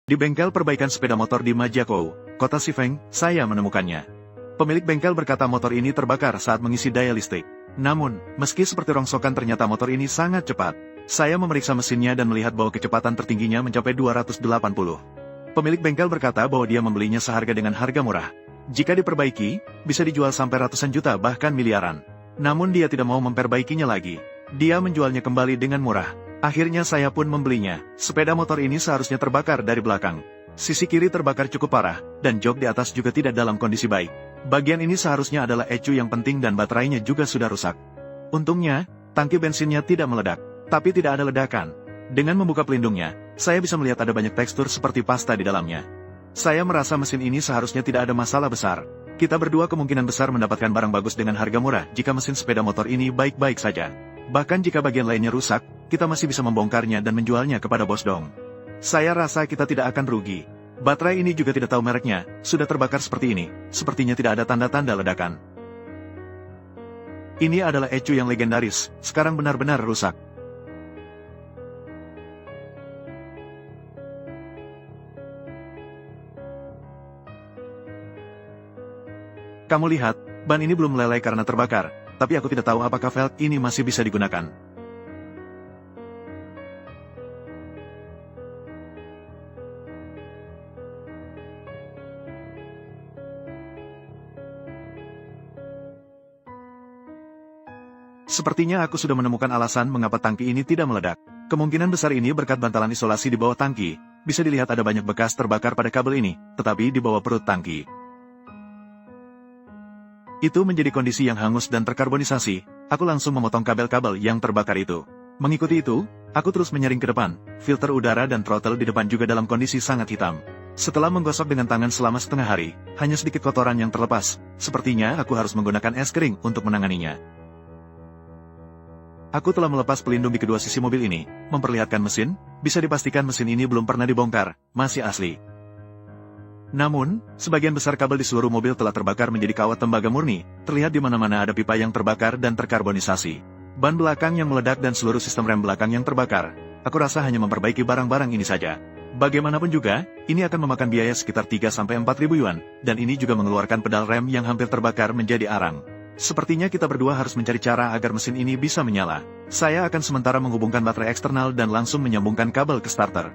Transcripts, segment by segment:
Di bengkel perbaikan sepeda motor di Majakou, kota Sifeng, saya menemukannya. Pemilik bengkel berkata motor ini terbakar saat mengisi daya listrik. Namun, meski seperti rongsokan ternyata motor ini sangat cepat. Saya memeriksa mesinnya dan melihat bahwa kecepatan tertingginya mencapai 280. Pemilik bengkel berkata bahwa dia membelinya seharga dengan harga murah. Jika diperbaiki, bisa dijual sampai ratusan juta bahkan miliaran. Namun dia tidak mau memperbaikinya lagi. Dia menjualnya kembali dengan murah. Akhirnya saya pun membelinya. Sepeda motor ini seharusnya terbakar dari belakang. Sisi kiri terbakar cukup parah, dan jok di atas juga tidak dalam kondisi baik. Bagian ini seharusnya adalah ecu yang penting dan baterainya juga sudah rusak. Untungnya, tangki bensinnya tidak meledak, tapi tidak ada ledakan. Dengan membuka pelindungnya, saya bisa melihat ada banyak tekstur seperti pasta di dalamnya. Saya merasa mesin ini seharusnya tidak ada masalah besar. Kita berdua kemungkinan besar mendapatkan barang bagus dengan harga murah jika mesin sepeda motor ini baik-baik saja. Bahkan jika bagian lainnya rusak, kita masih bisa membongkarnya dan menjualnya kepada bos dong. Saya rasa kita tidak akan rugi. Baterai ini juga tidak tahu mereknya, sudah terbakar seperti ini, sepertinya tidak ada tanda-tanda ledakan. Ini adalah ecu yang legendaris, sekarang benar-benar rusak. Kamu lihat, ban ini belum meleleh karena terbakar, tapi aku tidak tahu apakah velg ini masih bisa digunakan. Sepertinya aku sudah menemukan alasan mengapa tangki ini tidak meledak. Kemungkinan besar ini berkat bantalan isolasi di bawah tangki. Bisa dilihat ada banyak bekas terbakar pada kabel ini, tetapi di bawah perut tangki. Itu menjadi kondisi yang hangus dan terkarbonisasi. Aku langsung memotong kabel-kabel yang terbakar itu. Mengikuti itu, aku terus menyaring ke depan. Filter udara dan throttle di depan juga dalam kondisi sangat hitam. Setelah menggosok dengan tangan selama setengah hari, hanya sedikit kotoran yang terlepas. Sepertinya aku harus menggunakan es kering untuk menanganinya. Aku telah melepas pelindung di kedua sisi mobil ini, memperlihatkan mesin, bisa dipastikan mesin ini belum pernah dibongkar, masih asli. Namun, sebagian besar kabel di seluruh mobil telah terbakar menjadi kawat tembaga murni, terlihat di mana-mana ada pipa yang terbakar dan terkarbonisasi. Ban belakang yang meledak dan seluruh sistem rem belakang yang terbakar. Aku rasa hanya memperbaiki barang-barang ini saja. Bagaimanapun juga, ini akan memakan biaya sekitar 3-4 ribu yuan, dan ini juga mengeluarkan pedal rem yang hampir terbakar menjadi arang. Sepertinya kita berdua harus mencari cara agar mesin ini bisa menyala. Saya akan sementara menghubungkan baterai eksternal dan langsung menyambungkan kabel ke starter.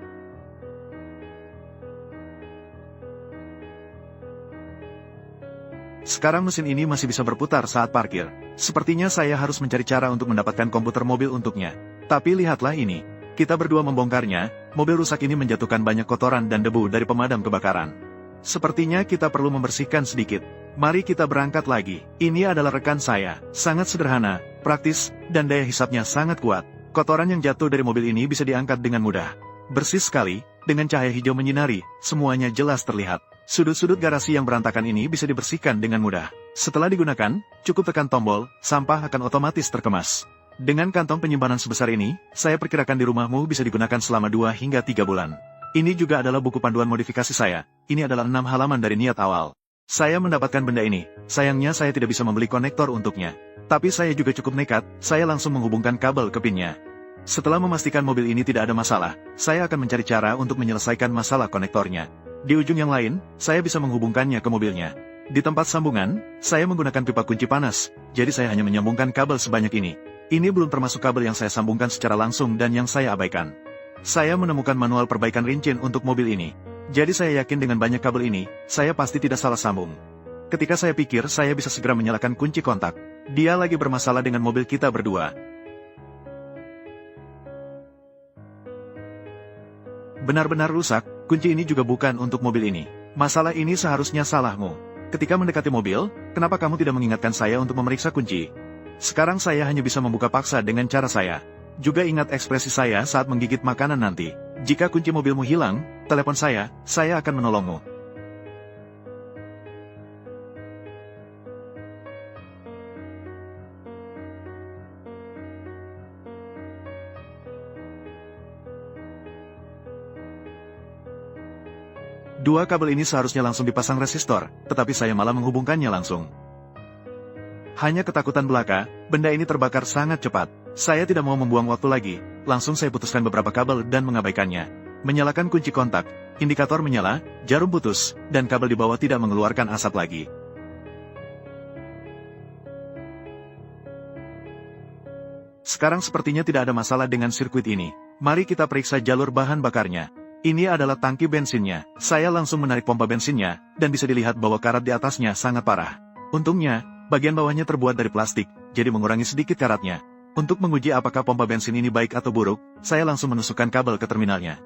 Sekarang mesin ini masih bisa berputar saat parkir. Sepertinya saya harus mencari cara untuk mendapatkan komputer mobil untuknya. Tapi lihatlah ini. Kita berdua membongkarnya, mobil rusak ini menjatuhkan banyak kotoran dan debu dari pemadam kebakaran. Sepertinya kita perlu membersihkan sedikit. Mari kita berangkat lagi. Ini adalah rekan saya. Sangat sederhana, praktis, dan daya hisapnya sangat kuat. Kotoran yang jatuh dari mobil ini bisa diangkat dengan mudah. Bersih sekali, dengan cahaya hijau menyinari, semuanya jelas terlihat. Sudut-sudut garasi yang berantakan ini bisa dibersihkan dengan mudah. Setelah digunakan, cukup tekan tombol, sampah akan otomatis terkemas. Dengan kantong penyimpanan sebesar ini, saya perkirakan di rumahmu bisa digunakan selama 2 hingga 3 bulan. Ini juga adalah buku panduan modifikasi saya. Ini adalah 6 halaman dari niat awal. Saya mendapatkan benda ini, sayangnya saya tidak bisa membeli konektor untuknya. Tapi saya juga cukup nekat, saya langsung menghubungkan kabel ke pinnya. Setelah memastikan mobil ini tidak ada masalah, saya akan mencari cara untuk menyelesaikan masalah konektornya. Di ujung yang lain, saya bisa menghubungkannya ke mobilnya. Di tempat sambungan, saya menggunakan pipa kunci panas, jadi saya hanya menyambungkan kabel sebanyak ini. Ini belum termasuk kabel yang saya sambungkan secara langsung dan yang saya abaikan. Saya menemukan manual perbaikan rincian untuk mobil ini. Jadi saya yakin dengan banyak kabel ini, saya pasti tidak salah sambung. Ketika saya pikir saya bisa segera menyalakan kunci kontak, dia lagi bermasalah dengan mobil kita berdua. Benar-benar rusak, kunci ini juga bukan untuk mobil ini. Masalah ini seharusnya salahmu. Ketika mendekati mobil, kenapa kamu tidak mengingatkan saya untuk memeriksa kunci? Sekarang saya hanya bisa membuka paksa dengan cara saya. Juga ingat ekspresi saya saat menggigit makanan nanti. Jika kunci mobilmu hilang, telepon saya akan menolongmu. Dua kabel ini seharusnya langsung dipasang resistor, tetapi saya malah menghubungkannya langsung. Hanya ketakutan belaka, benda ini terbakar sangat cepat. Saya tidak mau membuang waktu lagi, langsung saya putuskan beberapa kabel dan mengabaikannya. Menyalakan kunci kontak, indikator menyala, jarum putus, dan kabel di bawah tidak mengeluarkan asap lagi. Sekarang sepertinya tidak ada masalah dengan sirkuit ini. Mari kita periksa jalur bahan bakarnya. Ini adalah tangki bensinnya. Saya langsung menarik pompa bensinnya, dan bisa dilihat bahwa karat di atasnya sangat parah. Untungnya, bagian bawahnya terbuat dari plastik, jadi mengurangi sedikit karatnya. Untuk menguji apakah pompa bensin ini baik atau buruk, saya langsung menusukkan kabel ke terminalnya.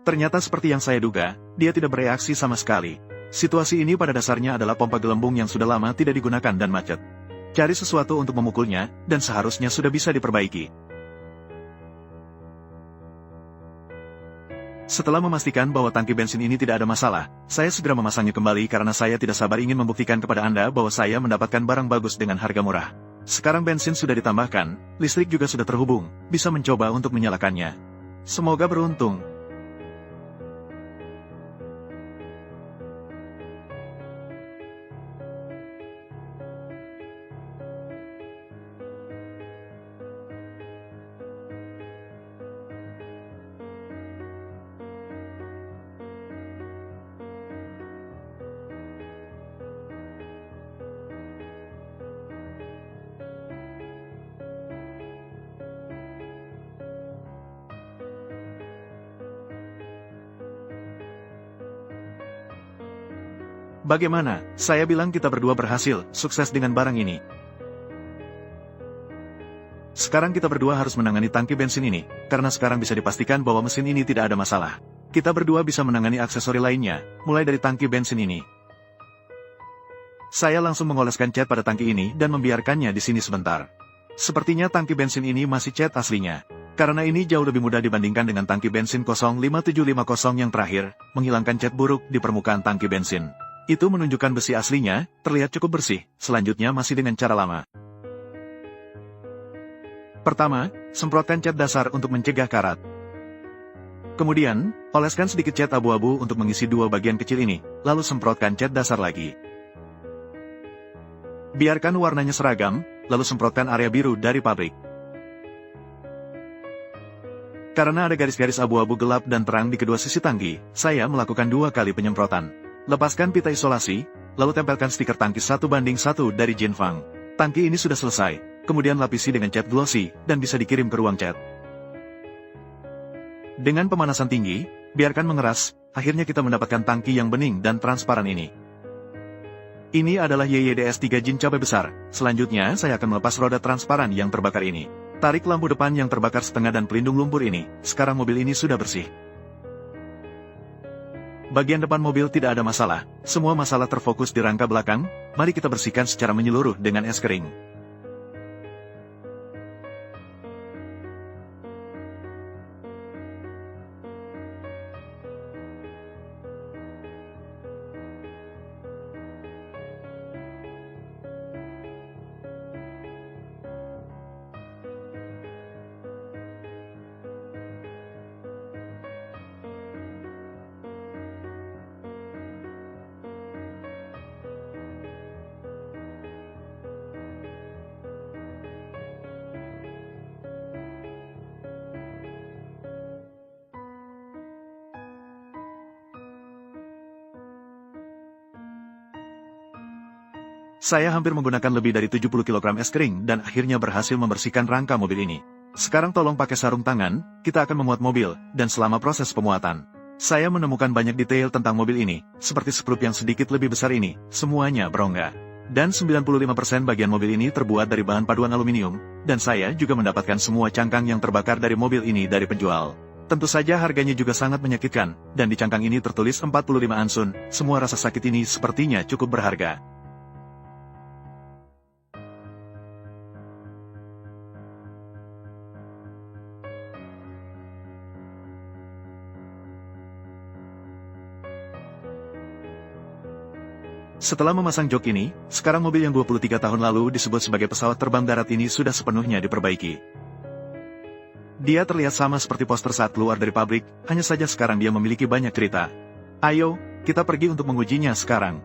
Ternyata seperti yang saya duga, dia tidak bereaksi sama sekali. Situasi ini pada dasarnya adalah pompa gelembung yang sudah lama tidak digunakan dan macet. Cari sesuatu untuk memukulnya, dan seharusnya sudah bisa diperbaiki. Setelah memastikan bahwa tangki bensin ini tidak ada masalah, saya segera memasangnya kembali karena saya tidak sabar ingin membuktikan kepada Anda bahwa saya mendapatkan barang bagus dengan harga murah. Sekarang bensin sudah ditambahkan, listrik juga sudah terhubung, bisa mencoba untuk menyalakannya. Semoga beruntung. Bagaimana? Saya bilang kita berdua berhasil, sukses dengan barang ini. Sekarang kita berdua harus menangani tangki bensin ini, karena sekarang bisa dipastikan bahwa mesin ini tidak ada masalah. Kita berdua bisa menangani aksesori lainnya, mulai dari tangki bensin ini. Saya langsung mengoleskan cat pada tangki ini dan membiarkannya di sini sebentar. Sepertinya tangki bensin ini masih cat aslinya. Karena ini jauh lebih mudah dibandingkan dengan tangki bensin 05750 yang terakhir, menghilangkan cat buruk di permukaan tangki bensin. Itu menunjukkan besi aslinya, terlihat cukup bersih, selanjutnya masih dengan cara lama. Pertama, semprotkan cat dasar untuk mencegah karat. Kemudian, oleskan sedikit cat abu-abu untuk mengisi dua bagian kecil ini, lalu semprotkan cat dasar lagi. Biarkan warnanya seragam, lalu semprotkan area biru dari pabrik. Karena ada garis-garis abu-abu gelap dan terang di kedua sisi tangki, saya melakukan 2 kali penyemprotan. Lepaskan pita isolasi, lalu tempelkan stiker tangki 1:1 dari Jinfang. Tangki ini sudah selesai, kemudian lapisi dengan cat glossy, dan bisa dikirim ke ruang cat. Dengan pemanasan tinggi, biarkan mengeras, akhirnya kita mendapatkan tangki yang bening dan transparan ini. Ini adalah YYDS-3 Jin cabai besar, selanjutnya saya akan melepas roda transparan yang terbakar ini. Tarik lampu depan yang terbakar setengah dan pelindung lumpur ini, sekarang mobil ini sudah bersih. Bagian depan mobil tidak ada masalah, semua masalah terfokus di rangka belakang, mari kita bersihkan secara menyeluruh dengan es kering. Saya hampir menggunakan lebih dari 70 kg es kering dan akhirnya berhasil membersihkan rangka mobil ini. Sekarang tolong pakai sarung tangan, kita akan memuat mobil, dan selama proses pemuatan, saya menemukan banyak detail tentang mobil ini, seperti skrup yang sedikit lebih besar ini, semuanya berongga. Dan 95% bagian mobil ini terbuat dari bahan paduan aluminium, dan saya juga mendapatkan semua cangkang yang terbakar dari mobil ini dari penjual. Tentu saja harganya juga sangat menyakitkan, dan di cangkang ini tertulis 45 ansun, semua rasa sakit ini sepertinya cukup berharga. Setelah memasang jok ini, sekarang mobil yang 23 tahun lalu disebut sebagai pesawat terbang darat ini sudah sepenuhnya diperbaiki. Dia terlihat sama seperti poster saat keluar dari pabrik, hanya saja sekarang dia memiliki banyak cerita. Ayo, kita pergi untuk mengujinya sekarang.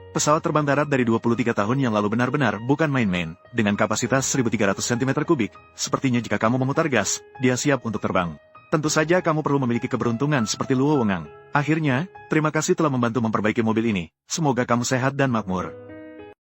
Pesawat terbang darat dari 23 tahun yang lalu benar-benar bukan main-main. Dengan kapasitas 1.300 cm3, sepertinya jika kamu memutar gas, dia siap untuk terbang. Tentu saja kamu perlu memiliki keberuntungan seperti Luo Wengang. Akhirnya, terima kasih telah membantu memperbaiki mobil ini. Semoga kamu sehat dan makmur.